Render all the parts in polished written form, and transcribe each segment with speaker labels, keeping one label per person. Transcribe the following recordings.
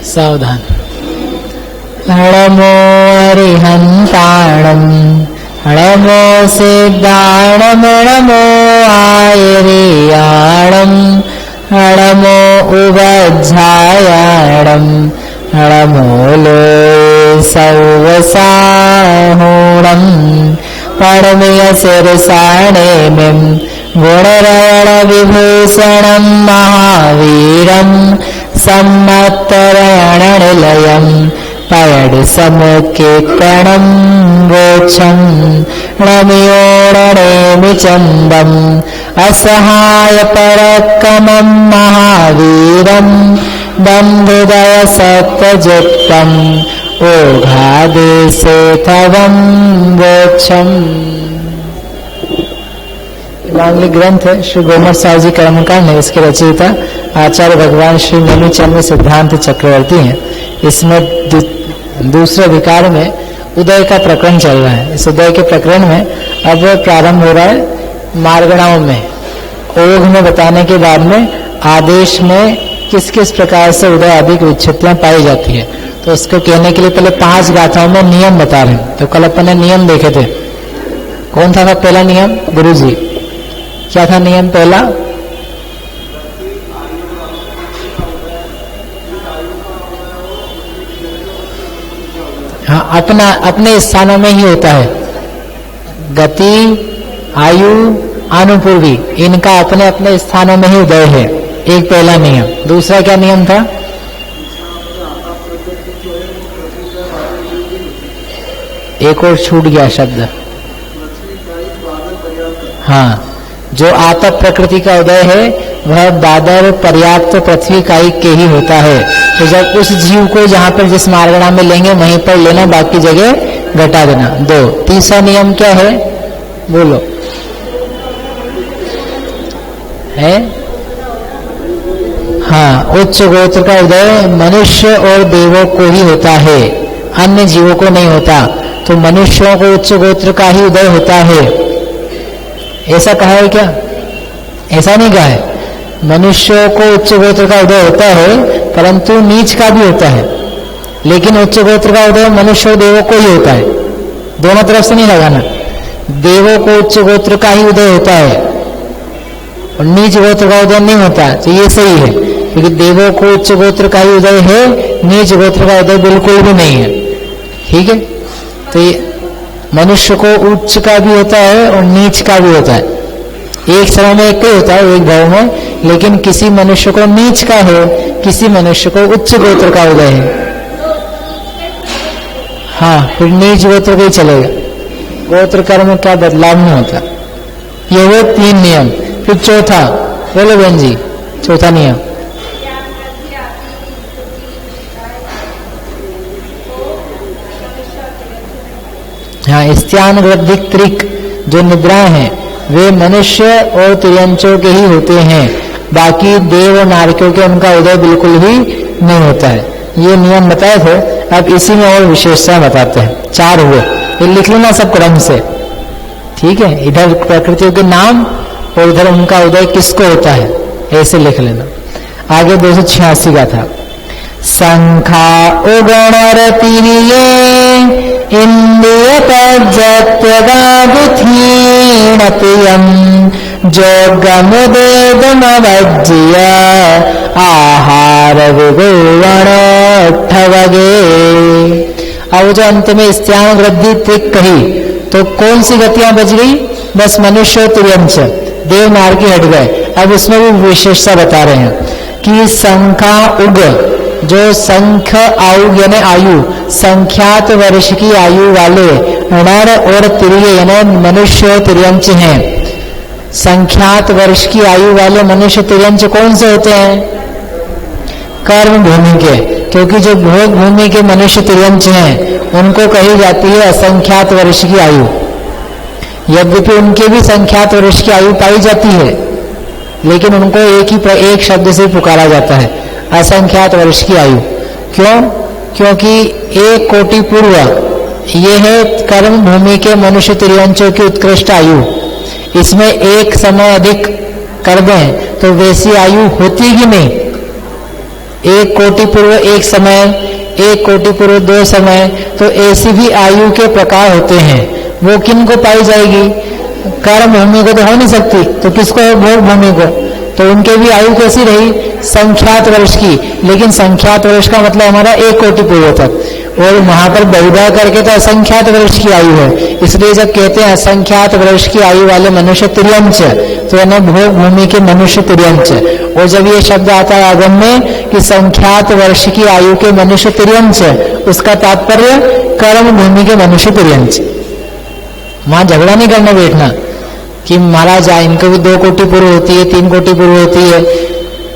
Speaker 1: सावधान। हणमो अरिहंताणम हणमो सिद्धाणमणमो आयरियाणम हणमो उवज्झायाणम हणमो लो सौवसाहूणम पणमेय सिरसाणेमिं गुणरयण विभूषणं महावीरं सम्मत्तरयणनिलयं पयडि समुत्कीर्तनं वोक्षं नमियोणनेमि चन्दम् असहाय परक्रमं महावीरं बन्धुदय सत्यजित्तम् ओघादेशेथवं वोक्षम्। मांगलिक ग्रंथ है श्री गोमर साहु जी कर्मकांड है। इसके रचयिता आचार्य भगवान श्री मनुचंद्र सिद्धांत चक्रवर्ती हैं। इसमें दूसरे विकार में उदय का प्रकरण चल रहा है। इस उदय के प्रकरण में अब प्रारंभ हो रहा है मार्गणाओं में। ओघ में बताने के बाद में आदेश में किस किस प्रकार से उदय आदि की विच्छित्तियां पाई जाती है, तो उसको कहने के लिए पहले 5 गाथाओं में नियम बता रहे हैं। तो कल अपन ने नियम देखे थे। कौन था पहला नियम? गुरु जी, क्या था नियम पहला? हाँ, अपने स्थानों में ही होता है। गति, आयु, अनुपूर्वी, इनका अपने अपने स्थानों में ही उदय है। एक पहला नियम। दूसरा क्या नियम था? एक और छूट गया शब्द। हाँ, जो आतप प्रकृति का उदय है वह दादर पर्याप्त पृथ्वी कायिक के ही होता है। तो जब उस जीव को जहां पर जिस मार्गणा में लेंगे वहीं पर लेना, बाकी जगह घटा देना। 2। तीसरा नियम क्या है? बोलो। है? हाँ, उच्च गोत्र का उदय मनुष्य और देवों को ही होता है, अन्य जीवों को नहीं होता। तो मनुष्यों को उच्च गोत्र का ही उदय होता है, ऐसा कहा है क्या? ऐसा नहीं कहा है। मनुष्यों को उच्च गोत्र का उदय होता है, परंतु नीच का भी होता है। लेकिन उच्च गोत्र का उदय मनुष्य और देवों को ही होता है, दोनों तरफ से नहीं लगाना। देवों को उच्च गोत्र का ही उदय होता है और नीच गोत्र का उदय नहीं होता। तो ये सही है, क्योंकि देवों को उच्च गोत्र का ही उदय है, नीच गोत्र का उदय बिल्कुल भी नहीं है। ठीक है, तो ये मनुष्य को उच्च का भी होता है और नीच का भी होता है। एक समय में एक ही होता है, एक भाव में। लेकिन किसी मनुष्य को नीच का है, किसी मनुष्य को उच्च गोत्र का उदय है। हाँ, फिर नीच गोत्र को ही चलेगा, गोत्र कर्म में क्या बदलाव नहीं होता। ये वो 3 नियम। फिर चौथा, बोलो बहन जी, चौथा नियम। हाँ, स्त्यान वृद्धिक त्रिक जो निद्राएं हैं वे मनुष्य और तिर्यंचों के ही होते हैं, बाकी देव और नारकियों के उनका उदय बिल्कुल ही नहीं होता है। ये नियम बताए थे। अब इसी में और विशेषता बताते हैं। 4 हुए, ये लिख लेना सब क्रम से। ठीक है, इधर प्रकृतियों के नाम और उधर उनका उदय किसको होता है, ऐसे लिख लेना। आगे 286 का था। संखा उगणरतिरिये इंद्रिय तज्जत्यगादुथीणतियं जोगमुदेदमवज्य आहार विगुणठवगे। अब जो अंत में स्त्यान वृद्धि त्रिक कही, तो कौन सी गतियां बच गई? बस मनुष्य और तिर्यंच, देव नारकी हट गए। अब इसमें भी विशेषता बता रहे हैं कि संख्या उग, जो संख्य आयु यानी आयु, संख्यात वर्ष की आयु वाले नर और तिर्य यानी मनुष्य और तिर्यंच हैं। संख्यात वर्ष की आयु वाले मनुष्य तिर्यंच कौन से होते हैं? कर्म भूमि के, क्योंकि जो भोग भूमि के मनुष्य तिर्यंच हैं उनको कही जाती है असंख्यात वर्ष की आयु। यद्यपि उनके भी संख्यात वर्ष की आयु पाई जाती है, लेकिन उनको एक शब्द से पुकारा जाता है, असंख्यात वर्ष की आयु। क्यों? क्योंकि 1 कोटि पूर्व ये है कर्म भूमि के मनुष्य तिर्यंचों की उत्कृष्ट आयु। इसमें एक समय अधिक कर दें तो वैसी आयु होती ही नहीं। 1 कोटि पूर्व एक समय, 1 कोटि पूर्व 2 समय, तो ऐसी भी आयु के प्रकार होते हैं। वो किन को पाई जाएगी? कर्म भूमि को तो हो नहीं सकती, तो किसको है? भोग भूमि को। तो उनके भी आयु कैसी रही? संख्यात वर्ष की। लेकिन संख्यात वर्ष का मतलब हमारा 1 कोटि पूर्व तक, और वहां पर बहुधा करके तो असंख्यात वर्ष की आयु है। इसलिए जब कहते हैं असंख्यात वर्ष की आयु वाले मनुष्य तिर्यंच, तो है ना भोग भूमि के मनुष्य तिर्यंच। और जब ये शब्द आता है आगम में कि संख्यात वर्ष की आयु के मनुष्य तिर्यंच, उसका तात्पर्य कर्म भूमि के मनुष्य तिर्यंच। वहां झगड़ा नहीं करना बैठना कि महाराज इनको भी 2 कोटि पूर्व होती है, 3 कोटि पूर्व होती है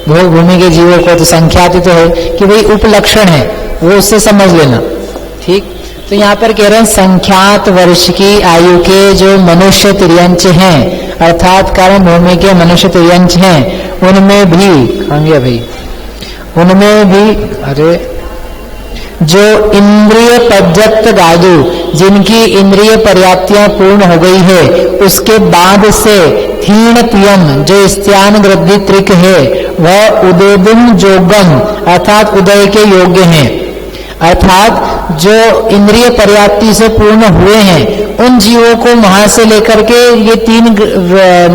Speaker 1: भोग भूमि के जीवों को, तो संख्यात तो है कि भाई उपलक्षण है, वो उससे समझ लेना। ठीक, तो यहाँ पर कह रहे हैं संख्यात वर्ष की आयु के जो मनुष्य तिर्यंच हैं, अर्थात कर्म भूमि के मनुष्य तिर्यंच हैं, उनमें भी भाई, उनमें भी अरे जो इंद्रिय पज्जत गादु, जिनकी इंद्रिय पर्याप्तियां पूर्ण हो गई है, उसके बाद से थीण तियम जो स्त्यान वृद्धि त्रिक है, वह उदयदुम जोगम अर्थात उदय के योग्य हैं। अर्थात जो इंद्रिय पर्याप्ति से पूर्ण हुए हैं, उन जीवों को वहां से लेकर के ये 3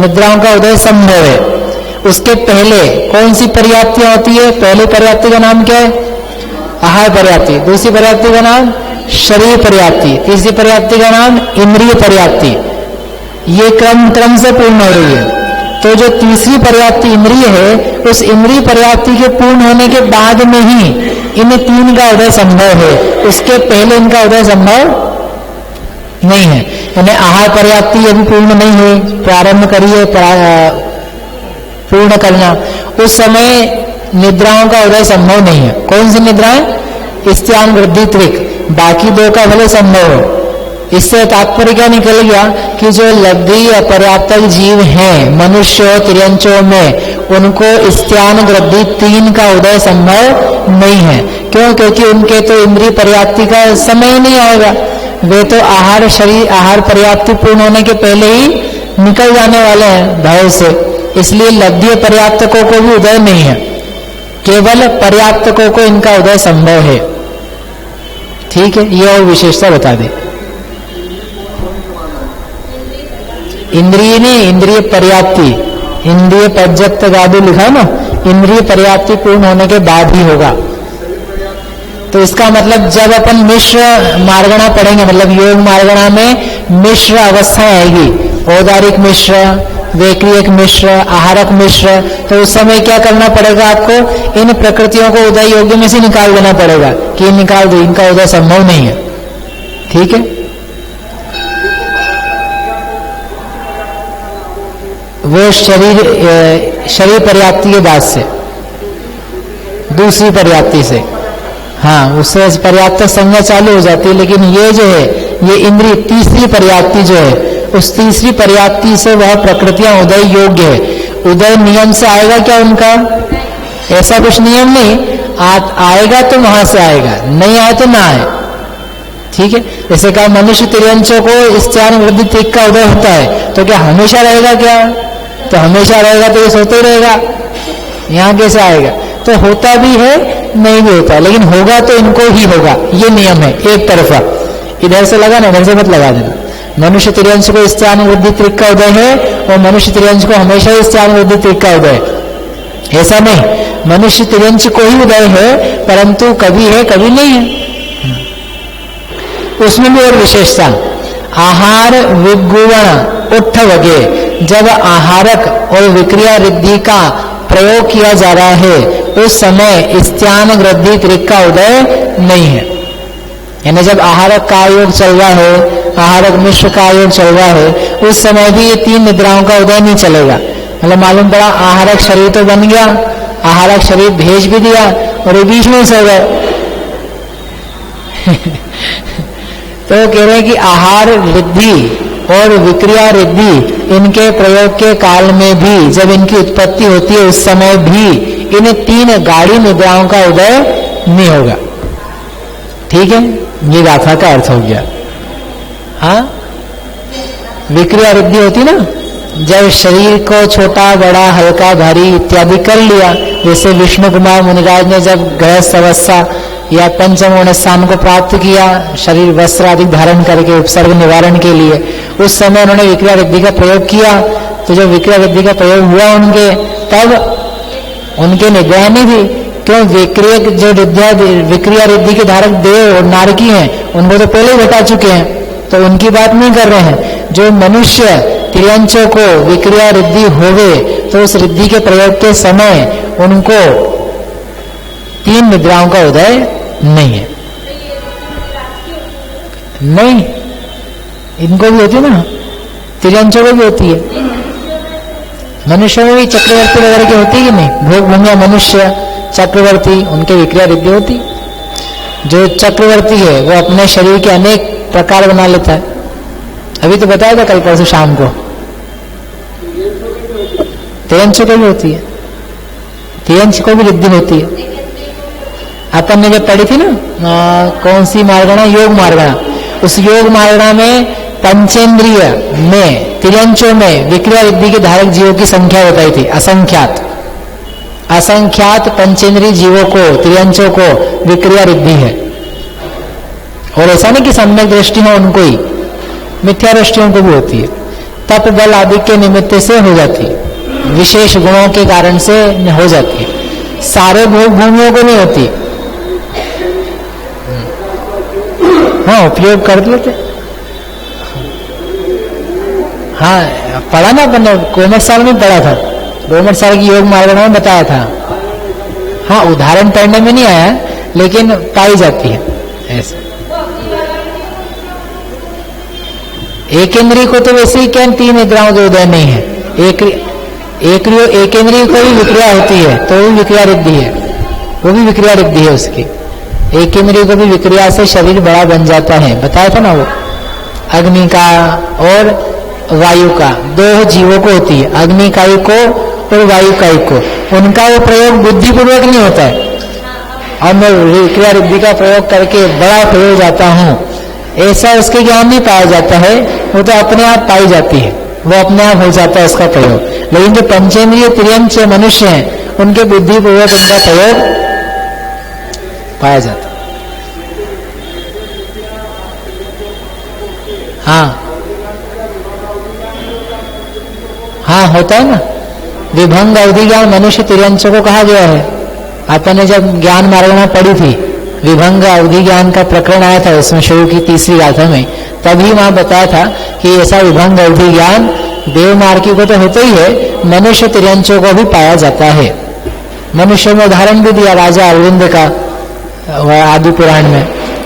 Speaker 1: निद्राओं का उदय संभव है। उसके पहले कौन सी पर्याप्तियां होती है? पहली पर्याप्ति का नाम क्या है? आहार पर्याप्ति। दूसरी पर्याप्ति का नाम शरीर पर्याप्ति। तीसरी पर्याप्ति का नाम इंद्रिय पर्याप्ति। ये क्रम से पूर्ण हो रही है। तो जो तीसरी पर्याप्ति इंद्रिय है, उस इंद्रिय पर्याप्ति के पूर्ण होने के बाद में ही इन 3 का उदय संभव है। उसके पहले इनका उदय संभव नहीं है। यानी आहार पर्याप्ति अभी पूर्ण नहीं हुई, प्रारंभ करिए पूर्ण करना, उस समय निद्राओं का उदय संभव नहीं है। कौन सी निद्राएं? स्त्यान वृद्धि त्रिक। बाकी 2 का भले संभव हो। इससे तात्पर्य क्या निकल गया कि जो लब्धि अपर्याप्त जीव हैं मनुष्य तिर्यंचों में, उनको स्त्यान वृद्धि 3 का उदय संभव नहीं है। क्यों? क्योंकि उनके तो इंद्रिय पर्याप्ति का समय ही नहीं आएगा। वे तो आहार पर्याप्ति पूर्ण होने के पहले ही निकल जाने वाले हैं भय से। इसलिए लब्धि पर्याप्तकों को भी उदय नहीं है, केवल पर्याप्तकों को इनका उदय संभव है। ठीक है, ये और विशेषता बता दे। इंद्रिय नहीं, इंद्रिय पर्याप्ति, इंद्रिय पज्जत गादु लिखा है ना, इंद्रिय पर्याप्ति पूर्ण होने के बाद ही होगा। तो इसका मतलब जब अपन मिश्र मार्गणा पढ़ेंगे, मतलब योग मार्गणा में मिश्र अवस्था आएगी, औदारिक मिश्र, वैक्रियक मिश्र, आहारक मिश्र, तो उस समय क्या करना पड़ेगा आपको? इन प्रकृतियों को उदय योग्य में से निकाल देना पड़ेगा कि निकाल दो, इनका उदय संभव नहीं है। ठीक है, वो शरीर पर्याप्ति के बाद से, दूसरी पर्याप्ति से, हाँ, उससे पर्याप्त संज्ञा चालू हो जाती है। लेकिन ये जो है, ये इंद्रिय तीसरी पर्याप्ति जो है, उस तीसरी पर्याप्ति से वह प्रकृतियां उदय योग्य है। उदय नियम से आएगा क्या उनका? ऐसा कुछ नियम नहीं, आएगा तो वहां से आएगा, नहीं आए तो ना आए। ठीक है, जैसे कहा मनुष्य तिर्यंचों को स्त्यान वृद्धि त्रिक का उदय होता है, तो क्या हमेशा रहेगा क्या? तो हमेशा रहेगा तो ये सोते रहेगा, यहाँ कैसे आएगा? तो होता भी है, नहीं भी होता, लेकिन होगा तो इनको ही होगा, ये नियम है एक तरफा। इधर से लगा ना, इधर से मत लगा देना। मनुष्य तिर्यंश को स्त्यान वृद्धि त्रिक का उदय है, और मनुष्य तिर्यंश को हमेशा ही स्त्यान वृद्धि त्रिक का उदय है, ऐसा नहीं। मनुष्य तिर्यंश को ही उदय है, परंतु कभी है कभी नहीं है। उसमें भी और विशेषता, आहार विगुण उठ वगे, जब आहारक और विक्रिया रिद्धि का प्रयोग किया जा रहा है, उस समय स्त्यान वृद्धि त्रिक का उदय नहीं है। यानी जब आहारक का योग चल रहा है, आहारक मिश्र का योग चल रहा है, उस समय भी ये 3 निद्राओं का उदय नहीं चलेगा। मतलब मालूम पड़ा आहारक शरीर तो बन गया, आहारक शरीर भेज भी दिया, और ये बीच में सो गए। तो कह रहे हैं कि आहार वृद्धि और विक्रिया रिद्धि, इनके प्रयोग के काल में भी, जब इनकी उत्पत्ति होती है, उस समय भी इन 3 गाढ़ी निद्राओं का उदय नहीं होगा। ठीक है, ये गाथा का अर्थ हो गया। हाँ, विक्रिया रिद्धि होती ना, जब शरीर को छोटा बड़ा हल्का भारी इत्यादि कर लिया, जैसे विष्णु कुमार मुनिराज ने जब गृहस्थ अवस्था या पंचम स्थान को प्राप्त किया शरीर वस्त्र आदि धारण करके उपसर्ग निवारण के लिए, उस समय उन्होंने विक्रिया रिद्धि का प्रयोग किया। तो जब विक्रिया रिद्धि का प्रयोग हुआ उनके, तब उनके निग्रह नहीं थी। क्यों? विक्रिया रिद्धि के धारक देव और नारकी हैं, उनको तो पहले ही बता चुके हैं, तो उनकी बात नहीं कर रहे हैं। जो मनुष्य तिर्यंचों को विक्रिया रिद्धि होवे तो उस रिद्धि के प्रयोग के समय उनको 3 निद्राओं का उदय नहीं है। नहीं, इनको भी होती है ना, तिर्यंचों को भी होती है। मनुष्यों में भी चक्रवर्ती वगैरह की होती है कि नहीं? भोग भूमिया मनुष्य चक्रवर्ती, उनके विक्रिया रिद्धि होती। जो चक्रवर्ती है वो अपने शरीर के अनेक प्रकार बना लेता है। अभी तो बताया था कल परसों शाम को, तिर्यंच को भी होती है, तिर्यंच को भी रिद्धि होती है। अपन ने जब पढ़ी थी ना कौन सी मार्गणा, योग मार्गणा, उस योग मार्गणा में पंचेंद्रिय में तिर्यंचों में विक्रिया रिद्धि के धारक जीवों की संख्या बताई थी, असंख्यात। असंख्यात पंचेंद्रिय जीवों को, तिर्यंचों को विक्रिया रिद्धि है। और ऐसा नहीं कि सम्यक दृष्टि हो उनको ही, मिथ्या दृष्टियों को भी होती है। तप बल आदि के निमित्त से हो जाती है, विशेष गुणों के कारण से हो जाती है, सारे भोग भूमियों को नहीं होती। हाँ, उपयोग कर लेते। हाँ, पढ़ा ना अपन, कोमट साल में पढ़ा था, कोमट साल की योग मार्गणा में बताया था। हाँ, उदाहरण पढ़ने में नहीं आया, लेकिन पाई जाती है ऐसे। एक इंद्रिय को तो वैसे ही क्या 3 निद्राओं के उदय नहीं है। एक इंद्रिय को भी विक्रिया होती है तो वो भी विक्रिया रिद्धि है, वो भी विक्रिया रिद्धि है उसकी। एक इंद्रिय को भी विक्रिया से शरीर बड़ा बन जाता है, बताया था ना वो। अग्नि का और वायु का 2 जीवों को होती है, अग्नि कायु को और वायु कायु को। उनका वो प्रयोग बुद्धिपूर्वक नहीं होता है, और मैं विक्रिया रिद्धि का प्रयोग करके बड़ा प्रयोग जाता हूँ, ऐसा उसके ज्ञान नहीं पाया जाता है। वो तो अपने आप पाई जाती है, वो अपने आप हो जाता है उसका प्रयोग। लेकिन जो पंचेंद्रिय तिर्यंच मनुष्य हैं उनके बुद्धिपूर्वक उनका प्रयोग पाया जाता है। हाँ, होता है ना। विभंग अवधि ज्ञान मनुष्य तिर्यंचों को कहा गया है। अपन ने जब ज्ञान मार्गणा पढ़ी थी, विभंग अवधि ज्ञान का प्रकरण आया था उसमें शुरू की 3री गाथा में, तभी वहां बताया था कि ऐसा विभंग अवधि ज्ञान देव मार्गी को तो होता ही है, मनुष्य तिर्यंचों को भी पाया जाता है। मनुष्य में उदाहरण भी दिया राजा अरविंद का आदि पुराण में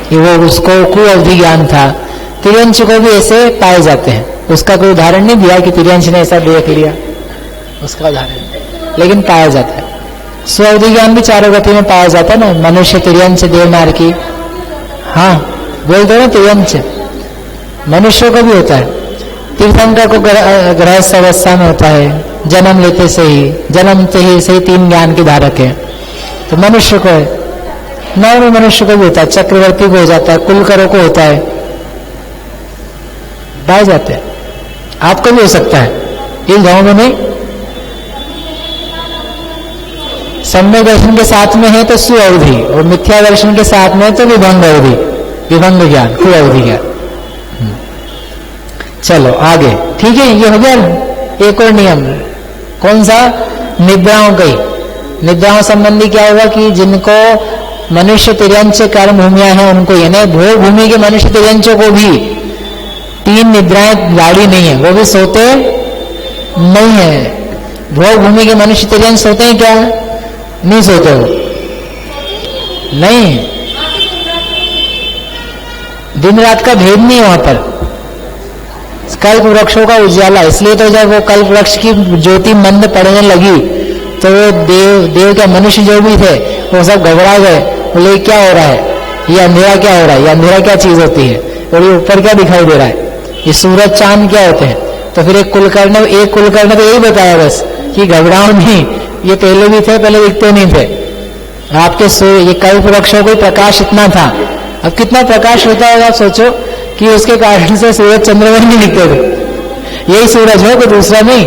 Speaker 1: कि वो उसको कु अवधि ज्ञान था। तिर्यंच को भी ऐसे पाए जाते हैं, उसका कोई उदाहरण नहीं दिया कि तिर्यंच ने ऐसा देख लिया, उसका उदाहरण, लेकिन पाया जाता है। स्वावधि ज्ञान भी 4 गति में पाया जाता है ना, मनुष्य तिर्यंच देवनार की। हाँ, बोल दो ना, तिर्यंच मनुष्य को भी होता है। तीर्थंकर को गृहस्थ अवस्था में होता है, जन्म लेते से ही, जन्मते ही से 3 ज्ञान के धारक है, तो मनुष्य को है। नौ में मनुष्य को भी होता है, चक्रवर्ती को हो जाता है, कुलकरों को होता है, पाए जाते हैं। आपको भी हो सकता है, इस गांव में नहीं। सम्यक दर्शन के साथ में है तो सुअवधि, और मिथ्या दर्शन के साथ में है तो विभंग अवधि, विभंग ज्ञान, कुअवधि ज्ञान। चलो आगे, ठीक है, ये हो गया। एक और नियम, कौन सा? निद्राओं का ही। निद्राओं संबंधी क्या होगा कि जिनको मनुष्य तिर्यंच कर्म भूमिया है उनको, यानी भोग भूमि के मनुष्य तिर्यंचों को भी 3 निद्राएं गाड़ी नहीं है, वो भी सोते नहीं है। भोग भूमि के मनुष्य तिर्यंच सोते हैं क्या? नहीं सोते हो, नहीं, दिन रात का भेद नहीं है वहां पर। कल्प वृक्षों का उजाला, इसलिए तो जब वो कल्प वृक्ष की ज्योति मंद पड़ने लगी तो वो देव के मनुष्य जो भी थे वो सब घबरा गए, बोले क्या हो रहा है, ये अंधेरा क्या हो रहा है, ये अंधेरा क्या चीज होती है, और ये ऊपर क्या दिखाई दे रहा है, ये सूरज चांद क्या होते हैं। तो फिर एक कुलकर्ण तो यही बताया बस कि घबराओ नहीं, ये पहले भी थे, पहले दिखते नहीं थे आपके ये कल्प वृक्षों को प्रकाश इतना था। अब कितना प्रकाश होता होगा आप सोचो कि उसके कारण से सूरज चंद्रमा नहीं दिखते थे, यही सूरज हो, कोई दूसरा नहीं,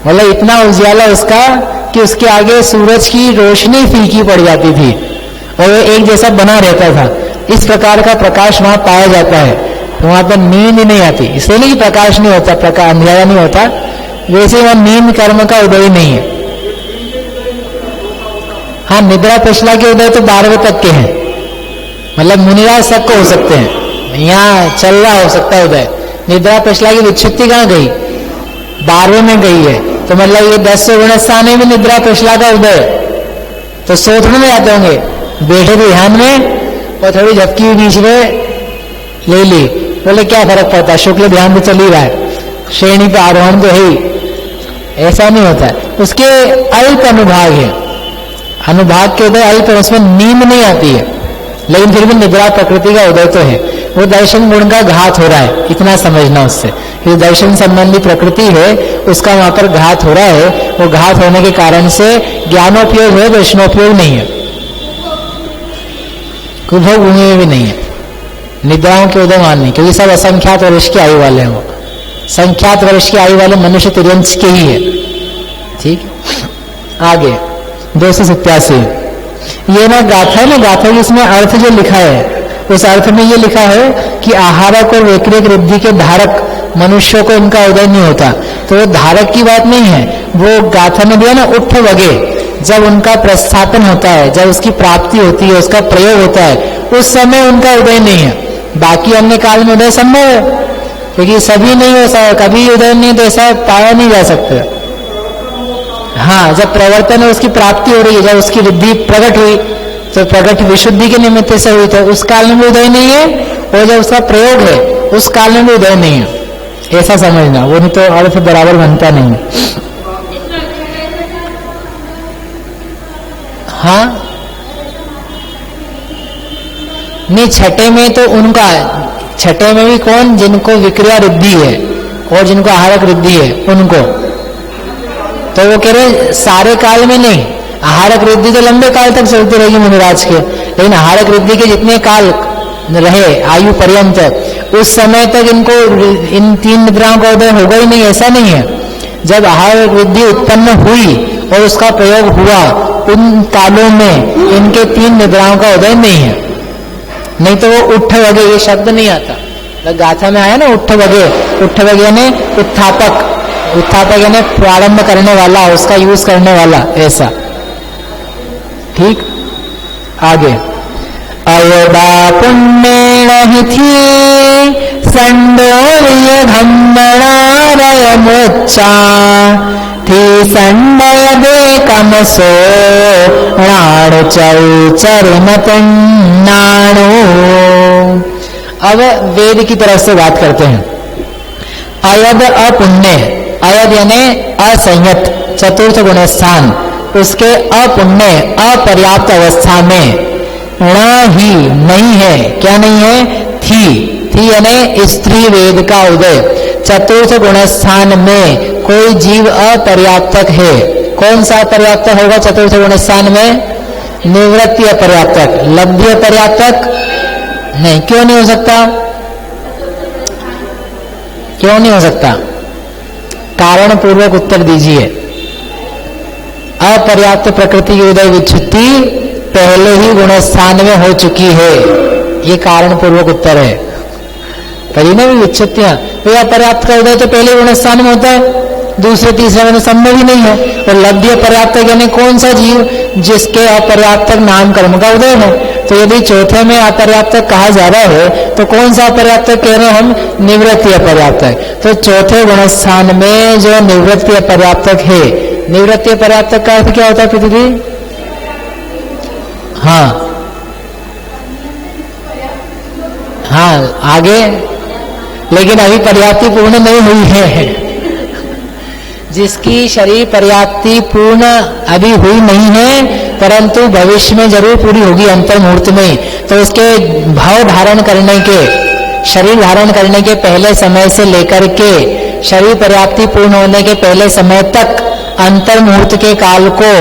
Speaker 1: मतलब इतना उजाला उसका कि उसके आगे सूरज की रोशनी फीकी पड़ जाती थी और वो एक जैसा बना रहता था। इस प्रकार का प्रकाश वहां पाया जाता है, तो वहां पर नींद नहीं आती। इसलिए नहीं कि प्रकाश नहीं होता, प्रकाश अंधेरा नहीं होता, वैसे वहां नींद कर्म का उदय नहीं है। हाँ, निद्रा पिछला के उदय तो 12 तक के हैं, मतलब मुनिराज तक को हो सकते हैं, यहाँ चल रहा हो सकता है उदय। निद्रा पिछला की विच्छुत्ति कहाँ गई? 12वें में गई है, तो मतलब ये 10 गुण स्थान में भी निद्रा पिछला का उदय। तो सोचने में जाते होंगे, बैठे थे ध्यान में और थोड़ी झपकी हुई बीच में ले ली, बोले क्या फर्क पड़ता है, शुक्ल ध्यान तो चल ही रहा है, श्रेणी पे आरोहण तो है ही। ऐसा नहीं होता है, उसके अल्प अनुभाग है, अनुभाग के उदय अल्प, उसमें नींद नहीं आती है, लेकिन फिर भी निद्रा प्रकृति का उदय तो है। वो दर्शन गुण का घात हो रहा है, इतना समझना उससे, कि दर्शन संबंधी प्रकृति है उसका वहां पर घात हो रहा है। वो घात होने के कारण से ज्ञानोपयोग है, दर्शनोपयोग नहीं है, कुभोग भूमि में भी नहीं है। निद्राओं के उदय मान नहीं, क्योंकि सब असंख्यात वर्ष की आयु वाले हैं, वो संख्यात वर्ष की आयु वाले मनुष्य तिर्यंश के ही है। ठीक, आगे 287 ये ना गाथा है ना, गाथा इसमें अर्थ जो लिखा है, उस अर्थ में ये लिखा है कि आहारक और वैक्रिक वृद्धि के धारक मनुष्यों को इनका उदय नहीं होता। तो वो धारक की बात नहीं है, वो गाथा में दिया ना, उठ वगे, जब उनका प्रस्थापन होता है, जब उसकी प्राप्ति होती है, उसका प्रयोग होता है, उस समय उनका उदय नहीं है। बाकी अन्य काल में उदय संभव है, क्योंकि सभी नहीं हो सकता, कभी उदय नहीं तो ऐसा पाया नहीं जा सकता। हाँ, जब प्रवर्तन है, उसकी प्राप्ति हो रही है, जब उसकी वृद्धि प्रकट हुई तो प्रकट विशुद्धि के निमित्त से हुई, तो उस काल में भी उदय नहीं है, और जब उसका प्रयोग है उस काल में भी उदय नहीं है, ऐसा समझना। वो नहीं तो अर्थ बराबर बनता नहीं। हाँ नहीं, छठे में तो उनका, छठे में भी कौन, जिनको विक्रिया वृद्धि है और जिनको आहारक वृद्धि है उनको, तो वो कह रहे सारे काल में नहीं। आहारक वृद्धि तो लंबे काल तक चलती रहेगी मुनिराज के, लेकिन आहारक वृद्धि के जितने काल रहे आयु पर्यंत, उस समय तक इनको इन 3 निद्राओं का उदय होगा ही नहीं, ऐसा नहीं है। जब आहारक वृद्धि उत्पन्न हुई और उसका प्रयोग हुआ, उन कालों में इनके 3 निद्राओं का उदय नहीं है। नहीं तो वो उठ वगे, ये शब्द नहीं आता, गाथा में आया ना उठ वगे। उठ वगे यानी उत्थापक, उत्थापक यानी प्रारंभ करने वाला, उसका यूज करने वाला, ऐसा। ठीक, आगे अयदा पुण्येण हि थी संडोर्य घम्मणारय मोच्चा थी संडय दे कमसो नाणु चरिमतन्नाणु। अब वेद की तरफ से बात करते हैं। अयद अपुण्य, अयद यानी असंयत, चतुर्थ गुण स्थान, उसके अपुण्य अपर्याप्त अवस्था में न ही नहीं है, क्या नहीं है, थी यानी स्त्री वेद का उदय। चतुर्थ गुण स्थान में कोई जीव अपर्याप्तक है। कौन सा अपर्याप्तक होगा चतुर्थ गुण स्थान में? निवृत्ति अपर्याप्तक। लब्धि अपर्याप्तक नहीं, क्यों नहीं हो सकता? क्यों नहीं हो सकता? कारण पूर्वक उत्तर दीजिए। अपर्याप्त प्रकृति की उदय विच्छुत्ति पहले ही गुण स्थान में हो चुकी है, ये कारण पूर्वक उत्तर है। कहीं ना भी विच्छुत्तियां, तो अपर्याप्त का उदय तो पहले गुण स्थान में होता है, दूसरे तीसरे में तो संभव ही नहीं है। और लब्धि अपर्याप्त यानी कौन सा जीव जिसके अपर्याप्तक नाम कर्म का उदय है। तो यदि चौथे में अपर्याप्तक कहा जा रहा है तो कौन सा अपर्याप्तक कह रहे हैं हम? निवृत्ति अपर्याप्तक। तो चौथे गुण स्थान में जो निवृत्ति अपर्याप्तक है, निवृत्ति अपर्याप्तक का अर्थ क्या होता है पृथ्वी? हाँ हाँ, आगे, लेकिन अभी पर्याप्ति पूर्ण नहीं हुई है। जिसकी शरीर पर्याप्ति पूर्ण अभी हुई नहीं है, परंतु भविष्य में जरूर पूरी होगी अंतर मुहूर्त में, तो उसके भाव धारण करने के, शरीर धारण करने के पहले समय से लेकर के शरीर पर्याप्ति पूर्ण होने के पहले समय तक अंतर मुहूर्त के काल को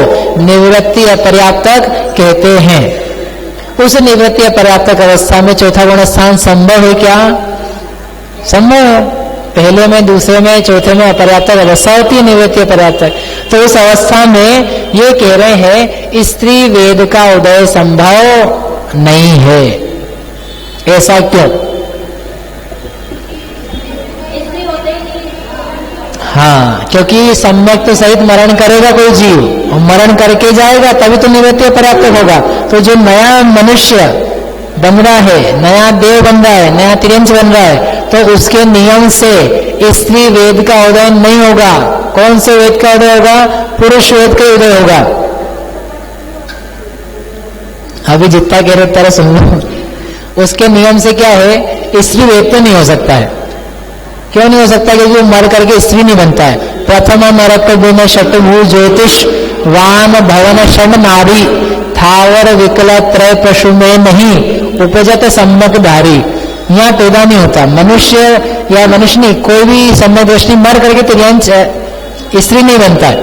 Speaker 1: निवृत्ति अपर्याप्तक कहते हैं। उस निवृत्ति अपर्याप्तक अवस्था में चौथा गुण स्थान संभव है क्या? संभव है। पहले में, दूसरे में, चौथे में अपर्याप्तक अवस्था होती है, निवृत्ति अपर्याप्तक। तो उस अवस्था में ये कह रहे हैं स्त्री वेद का उदय संभव नहीं है। ऐसा क्यों? हाँ, क्योंकि सम्यक तो सहित मरण करेगा कोई जीव, और मरण करके जाएगा तभी तो निवृत्ति अपर्याप्तक होगा। तो जो नया मनुष्य बन रहा है, नया देव बन रहा है, नया त्रियंश बन रहा है, तो उसके नियम से स्त्री वेद का उदय नहीं होगा। कौन से वेद का उदय होगा? पुरुष वेद का उदय होगा। अभी जितना कह रहे तरह सुन लो। उसके नियम से क्या है, स्त्री वेद तो नहीं हो सकता है। क्यों नहीं हो सकता? क्योंकि वो मर करके स्त्री नहीं बनता है। प्रथम नरक गुण शतभू ज्योतिष वान भवन शम नारी थावर विकल त्रय पशु में नहीं उपजत सम्यक धारी। यहाँ पैदा नहीं होता मनुष्य, या मनुष्य नहीं, कोई भी सम्यक दृष्टि मर करके त्रियंश स्त्री नहीं बनता है।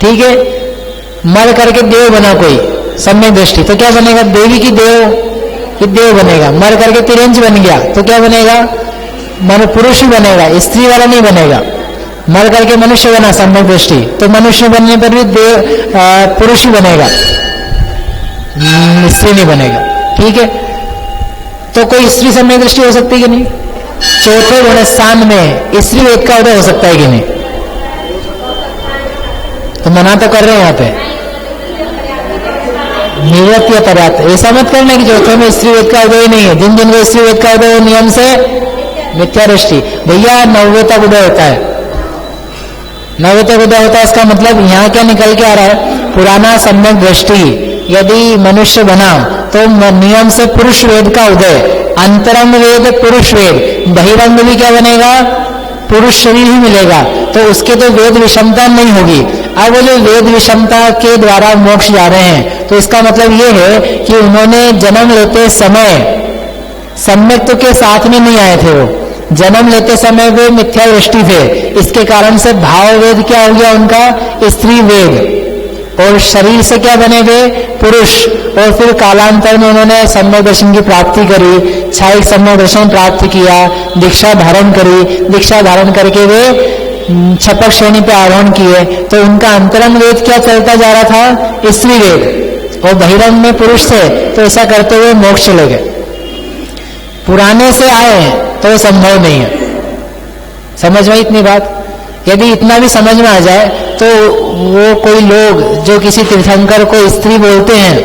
Speaker 1: ठीक है, मर करके देव बना कोई सम्यक दृष्टि, तो क्या बनेगा? देवी की देव कि देव बनेगा। मर करके त्रियंश बन गया तो क्या बनेगा? मन पुरुष ही बनेगा, स्त्री वाला नहीं बनेगा। मर करके मनुष्य बना सम्यक दृष्टि, तो मनुष्य बनने पर भी देव पुरुष ही बनेगा, स्त्री नहीं बनेगा। ठीक है, तो कोई स्त्री सम्यक दृष्टि हो सकती है कि नहीं? चौथे गुण स्थान में स्त्री वेद का उदय हो सकता है कि नहीं? तो मना तो कर रहे हैं यहाँ पे निवृत्ति पर्याप्त। ऐसा मत करना कि चौथे में स्त्री वेद का उदय नहीं है। जिन जिन को स्त्री वेद का उदय नियम से मिथ्या दृष्टि। भैया 90 तक उदय होता है, 90 तक उदय होता है। इसका मतलब यहाँ क्या निकल के आ रहा है? पुराना सम्यक दृष्टि यदि मनुष्य बना तो नियम से पुरुष वेद का उदय, अंतरंग वेद पुरुष वेद, बहिरंग भी क्या बनेगा? पुरुष शरीर ही मिलेगा। तो उसके तो वेद विषमता नहीं होगी। अब वो जो वेद विषमता के द्वारा मोक्ष जा रहे हैं, तो इसका मतलब ये है कि उन्होंने जन्म लेते समय सम्यक्त्व के साथ में नहीं आए थे। वो जन्म लेते समय वे मिथ्या दृष्टि थे। इसके कारण से भाव वेद क्या हो गया उनका? स्त्री वेद। और शरीर से क्या बने वे? पुरुष। और फिर कालांतर में उन्होंने सम्यक दर्शन की प्राप्ति करी, छायिक सम्यक दर्शन प्राप्त किया, दीक्षा धारण करी, दीक्षा धारण करके वे छपक श्रेणी पे आरोहण किए। तो उनका अंतरंग वेद क्या चलता जा रहा था? स्त्री वेद। और बहिरंग में पुरुष थे, तो ऐसा करते हुए मोक्ष चले गए। पुराने से आए तो संभव नहीं है। समझ में इतनी बात? यदि इतना भी समझ में आ जाए तो वो कोई लोग जो किसी तीर्थंकर को स्त्री बोलते हैं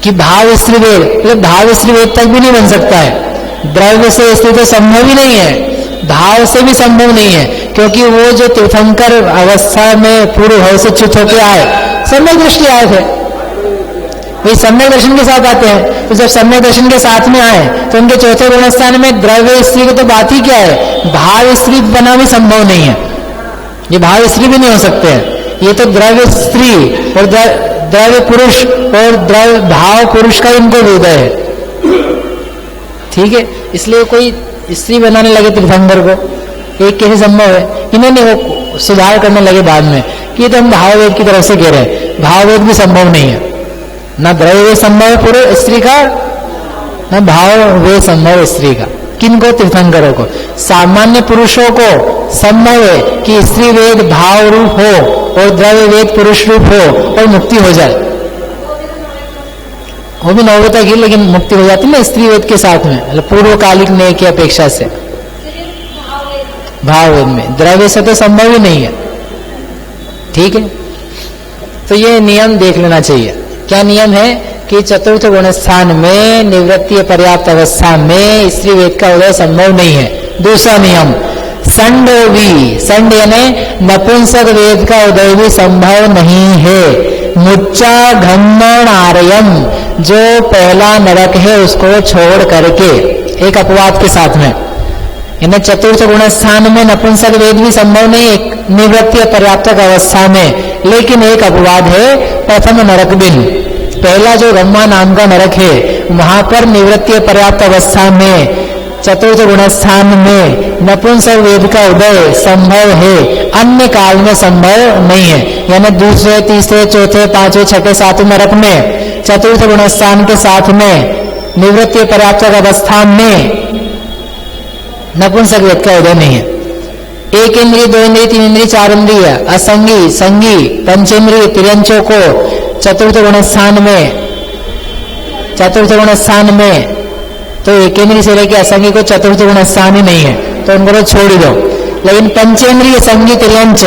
Speaker 1: कि भाव स्त्री वेद, तो भाव स्त्री वेद तक भी नहीं बन सकता है। द्रव्य से स्त्री तो संभव ही नहीं है, भाव से भी संभव नहीं है। क्योंकि वो जो तीर्थंकर अवस्था में पूर्व भाव से च्युत होकर आए, सम्यक दृष्टि आए थे, वे सम्यक दर्शन के साथ आते हैं। तो जब सम्यक दर्शन के साथ में आए तो उनके चौथे गुण स्थान में द्रव्य स्त्री की तो बात ही क्या है? भाव स्त्री बना भी संभव नहीं है। ये भाव स्त्री भी नहीं हो सकते हैं। ये तो द्रव्य स्त्री और द्रव्य पुरुष और द्रव्य भाव पुरुष का इनको उदय है। ठीक है, इसलिए कोई स्त्री बनाने लगे तीर्थंकर को, एक कैसे संभव है? इन्होंने वो सुधार करने लगे बाद में कि तो हम भाव वेद की तरफ से कह रहे हैं। भाव वेद भी संभव नहीं है, न द्रव्य संभव है पुरुष स्त्री का, न भाव वेद संभव है स्त्री का। किनको? तीर्थंकरों को। सामान्य पुरुषों को संभव है कि स्त्री वेद भाव रूप हो और द्रव्य वेद पुरुष रूप हो और मुक्ति हो जाए। वो भी 90 तक ही, लेकिन मुक्ति हो जाती है ना स्त्री वेद के साथ में, मतलब पूर्वकालिक न्याय की अपेक्षा से। भाव वेद में द्रव्य से तो संभव ही नहीं है। ठीक है, तो ये नियम देख लेना चाहिए। क्या नियम है? कि चतुर्थ गुण स्थान में निवृत्ति पर्याप्त अवस्था में स्त्री वेद का उदय संभव नहीं है। दूसरा नियम संडोवी, संड यानी नपुंसक वेद का उदय भी संभव नहीं है। मुच्चा घम्मण आर्यम, जो पहला नरक है उसको छोड़ करके, एक अपवाद के साथ में, यानी चतुर्थ गुण स्थान में नपुंसक वेद भी संभव नहीं निवृत्ति पर्याप्तक अवस्था में। लेकिन एक अपवाद है, प्रथम नरक बिन, पहला जो ब्रह्मा नाम का नरक है, वहां पर निवृत्ति पर्याप्त अवस्था में चतुर्थ गुण स्थान में नपुंसक वेद का उदय संभव है, अन्य काल में संभव नहीं है। यानी दूसरे, तीसरे, चौथे, पांचवें, छठे, सातवें नरक में चतुर्थ गुण स्थान के साथ में निवृत्ति पर्याप्त अवस्था में नपुंसक वेद का उदय नहीं है। एक इंद्रिय, दो इंद्रिय, तीन इंद्रिय, चार इंद्रिय, असंगी, संगी, पंचेंद्रिय, तिरंचों को चतुर्थ गुण स्थान में, तो एक इंद्रिय से लेकर असंगी को चतुर्थ गुण स्थान ही नहीं है, तो उनको तो छोड़ ही दो। लेकिन पंचेंद्रिय, संगी, तिर्यंच,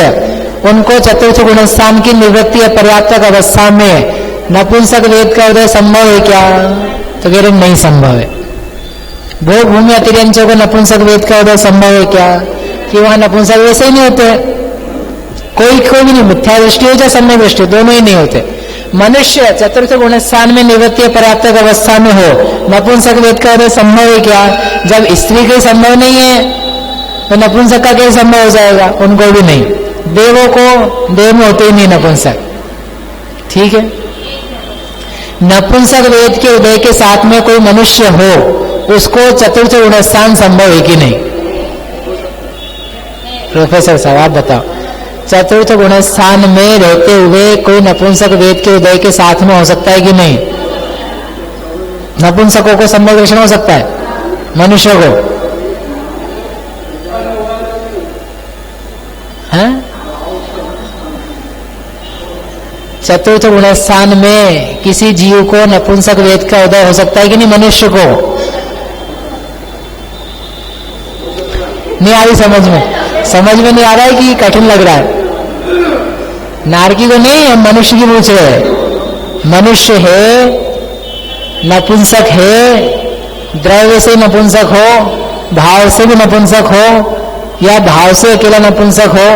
Speaker 1: उनको चतुर्थ गुण स्थान की निवृत्ति या पर्याप्तक अवस्था में नपुंसक वेद का उदय संभव है क्या? तो कह रहे नहीं संभव है। भोग, भूमि, अतिरंचों को नपुंसक वेद का उदय संभव है क्या? कि वहां नपुंसक वैसे ही नहीं होते, कोई भी नहीं, मिथ्या दृष्टि हो चाहे सम्यक दृष्टि, दोनों ही नहीं होते। मनुष्य चतुर्थ गुण स्थान में निवृत्ति पर्याप्तक अवस्था में हो, नपुंसक वेद का उदय संभव है क्या? जब स्त्री का संभव नहीं है तो नपुंसक का कैसे संभव हो जाएगा? उनको भी नहीं। देवों को, देव में होते ही नहीं नपुंसक। ठीक है, नपुंसक वेद के उदय के साथ में कोई मनुष्य हो, उसको चतुर्थ गुण स्थान संभव है कि नहीं? प्रोफेसर साहब आप बताओ, चतुर्थ गुण स्थान में रहते हुए कोई नपुंसक वेद के उदय के साथ में हो सकता है कि नहीं? नपुंसकों को संभव दर्शन हो सकता है, मनुष्य को? है? चतुर्थ गुण स्थान में किसी जीव को नपुंसक वेद का उदय हो सकता है कि नहीं? मनुष्य को नहीं आ रही समझ में नहीं आ रहा है कि कठिन लग रहा है? नारकी को नहीं, हम मनुष्य की पूछ रहे हैं। मनुष्य है, नपुंसक है, द्रव्य से नपुंसक हो, भाव से भी नपुंसक हो, या भाव से अकेला नपुंसक हो,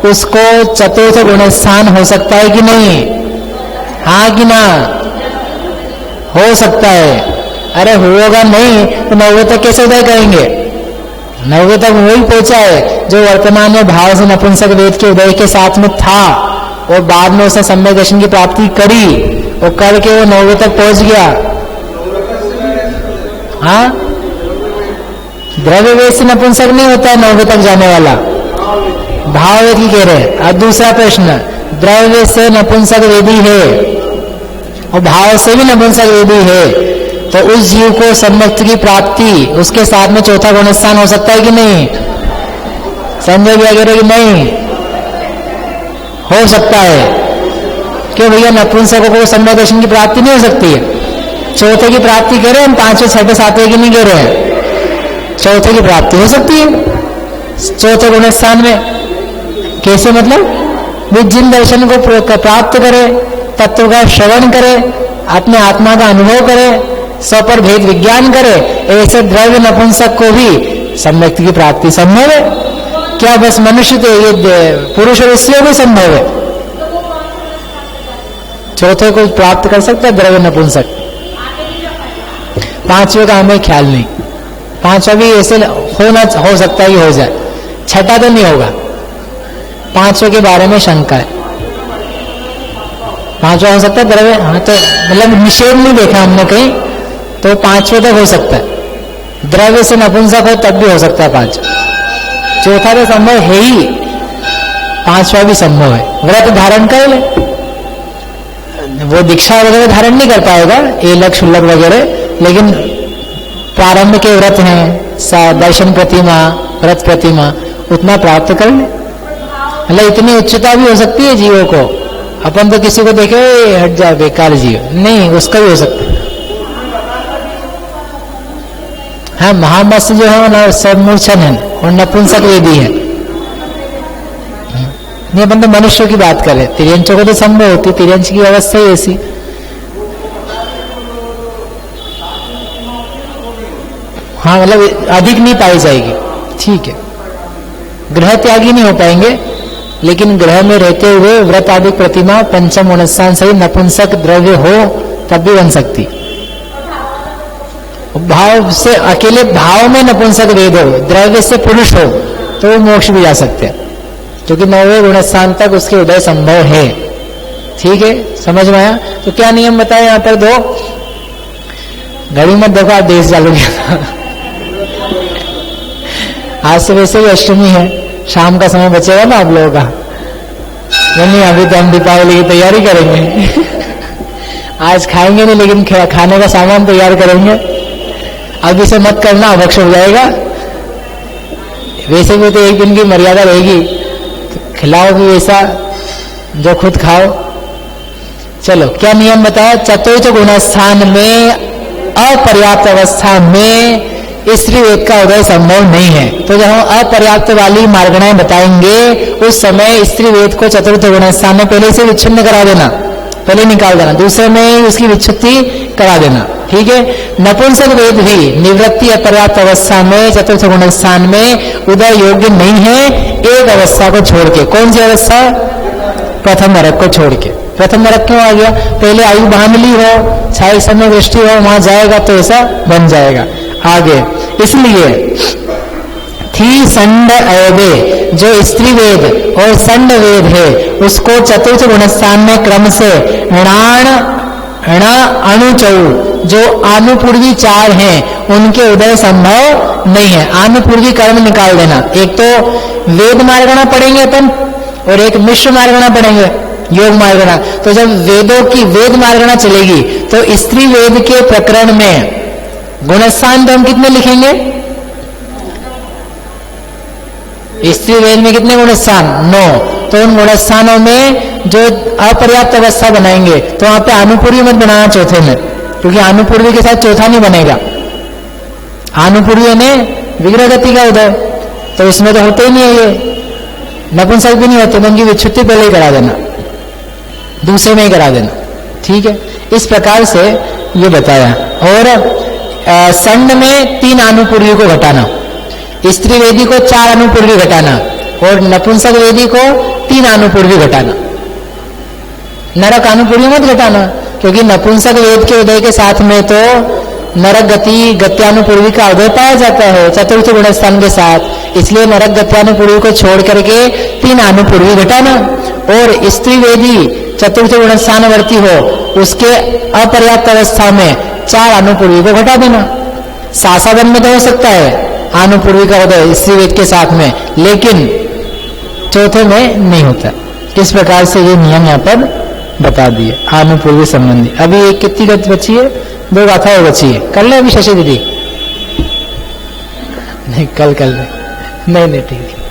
Speaker 1: उसको चतुर्थ गुण स्थान हो सकता है कि नहीं? हाँ कि ना? हो सकता है। अरे होगा नहीं तो नौवे तक कैसे उदय करेंगे? नौवे तक वही पहुंचा है जो वर्तमान में भाव से नपुंसक वेद के उदय के साथ में था, और बाद में उसने सम्यक दर्शन की प्राप्ति करी, और करके वो नौवे तक पहुंच गया। हाँ, द्रव्य वेद से नपुंसक नहीं होता है नौवे तक जाने वाला, भाव वेद की कह रहे हैं। अब दूसरा प्रश्न, द्रव्य से नपुंसक वेदी है और भाव से भी नपुंसक वेदी है, तो उस जीव को सम्यक की प्राप्ति उसके साथ में चौथा गुण स्थान हो सकता है कि नहीं? संजय भी कह रहे कि नहीं हो सकता है। क्यों भैया? नपुंसकों को सम्यक दर्शन की प्राप्ति नहीं हो सकती है, चौथे की प्राप्ति कह रहे हैं हम, पांचवें छठे सातवें की नहीं कह रहे हैं, चौथे की प्राप्ति हो सकती है चौथे गुण स्थान में। कैसे मतलब? वे जिन दर्शन को प्राप्त करे, तत्व का श्रवण करे, अपने आत्मा का अनुभव करे, स्वपर भेद विज्ञान करे, ऐसे द्रव्य नपुंसक को भी सम्यक की प्राप्ति संभव है। क्या बस मनुष्य तो ये पुरुष और स्त्रियों को संभव है? चौथे को प्राप्त कर सकता है द्रव्य नपुंसक। पांचवे का हमें ख्याल नहीं, पांचवा भी ऐसे हो सकता है कि हो जाए, छठा तो नहीं होगा। पांचवे के बारे में शंका है, पांचवा हो सकता है द्रव्य, हाँ तो मतलब निषेध नहीं देखा हमने कहीं, तो पांचवे तक हो सकता है। द्रव्य से नपुंसक हो तब भी हो सकता है पांचवा, चौथा तो संभव है ही, पांचवा भी संभव है। व्रत धारण कर ले, वो दीक्षा वगैरह धारण नहीं कर पाएगा, एलक शुल्लक वगैरह, लेकिन प्रारंभ के व्रत हैं, दर्शन प्रतिमा, व्रत प्रतिमा, उतना प्राप्त कर ले। मतलब इतनी उच्चता भी हो सकती है जीवों को। अपन तो किसी को देखे हट जाए बेकार जीव, नहीं, उसका भी हो सकता है। हाँ, महामस्त जो है ना सब मूर्छन है और नपुंसक वेदी है। नहीं, अपन तो मनुष्यों की बात करें, तिर्यंचों को तो संभव होती, तिर्यंच की अवस्था ही ऐसी। हाँ, मतलब अधिक नहीं पाई जाएगी, ठीक है। ग्रह त्यागी नहीं हो पाएंगे, लेकिन ग्रह में रहते हुए व्रत आदि प्रतिमा पंचम गुणस्थान सही नपुंसक द्रव्य हो तब भी बन सकती। भाव से अकेले भाव में नपुंसक वेद हो, द्रव्य से पुरुष हो, तो वो मोक्ष भी जा सकते हैं, क्योंकि नौवे गुणस्थान तक उसके उदय संभव है। ठीक है, समझ में आया? तो क्या नियम बताए यहाँ पर? दो घड़ी मत देखो, आप देश चालू किया। आज से वैसे भी अष्टमी है, शाम का समय बचेगा ना आप लोगों का। नहीं, अभी तो हम दीपावली की तैयारी करेंगे। आज खाएंगे नहीं, लेकिन खाने का सामान तैयार करेंगे। अभी से मत करना, अभक्ष हो जाएगा। वैसे भी तो एक दिन की मर्यादा रहेगी, तो खिलाओ भी वैसा जो खुद खाओ। चलो क्या नियम बताया? चतुर्थ गुणस्थान में अपर्याप्त अवस्था में स्त्री वेद का उदय संभव नहीं है। तो जब हम अपर्याप्त वाली मार्गणाएं बताएंगे उस समय स्त्री वेद को चतुर्थ गुणस्थान में पहले से विच्छिन्न करा देना, पहले निकाल देना, दूसरे में उसकी विच्छुत्ति करा देना, ठीक है। नपुंसक वेद भी निवृत्ति अपर्याप्त अवस्था में चतुर्थ गुणस्थान में उदय योग्य नहीं है, एक अवस्था को छोड़ के। कौन सी अवस्था? प्रथम नरक को छोड़ के। प्रथम नरक क्यों आ गया? पहले आयु बांधली हो, छाई समय दृष्टि हो, वहां जाएगा तो ऐसा बन जाएगा। आगे इसलिए थी संड अयवे, जो स्त्री वेद और संड वेद है उसको चतुर्थ गुणस्थान में क्रम से णाण अणुचौ, जो आनुपूर्वी 4 हैं उनके उदय संभव नहीं है। आनुपूर्वी कर्म निकाल देना। एक तो वेद मार्गणा पढ़ेंगे अपन और एक मिश्र मार्गणा पढ़ेंगे, योग मार्गणा। तो जब वेदों की वेद मार्गणा चलेगी तो स्त्री वेद के प्रकरण में गुणस्थान तो हम कितने लिखेंगे? स्त्री वेद में कितने गुणस्थान? 9। तो उन गुणस्थानों में जो अपर्याप्त अवस्था बनाएंगे तो वहां पे आनुपूर्वी मत बनाना चौथे में, क्योंकि आनुपूर्वी के साथ चौथा नहीं बनेगा। आनुपूर्वी ने विग्रह गति का उदय, तो उसमें तो होते ही नहीं है ये, नपुंसक भी नहीं होते, तो उनकी विच्छुत्ति पहले ही करा देना, दूसरे में ही करा देना, ठीक है। इस प्रकार से ये बताया। और संड में 3 आनुपूर्वी को घटाना, स्त्री वेदी को 4 आनुपूर्वी घटाना और नपुंसक वेदी को 3 आनुपूर्वी घटाना। नरक आनुपूर्वी मत घटाना, क्योंकि नपुंसक वेद के उदय के साथ में तो नरक गति गत्यानुपूर्वी का उदय पाया जाता है चतुर्थ गुणस्थान के साथ, इसलिए नरक गत्यानुपूर्वी को छोड़ करके 3 आनुपूर्वी घटाना। और स्त्री वेदी चतुर्थ गुणस्थानवर्ती हो उसके अपर्याप्त अवस्था में 4 आनुपूर्वी को घटा देना। सासावन में तो हो सकता है आनुपूर्वी का उदय स्त्री वेद के साथ में, लेकिन चौथे में नहीं होता। इस प्रकार से ये नियम यहाँ पर बता दिए आनुपूर्वी संबंधी। अभी एक कितनी गति बची है? 2 गाथाएं बची है। कर ले अभी शशि दीदी? नहीं कल नहीं ठीक है।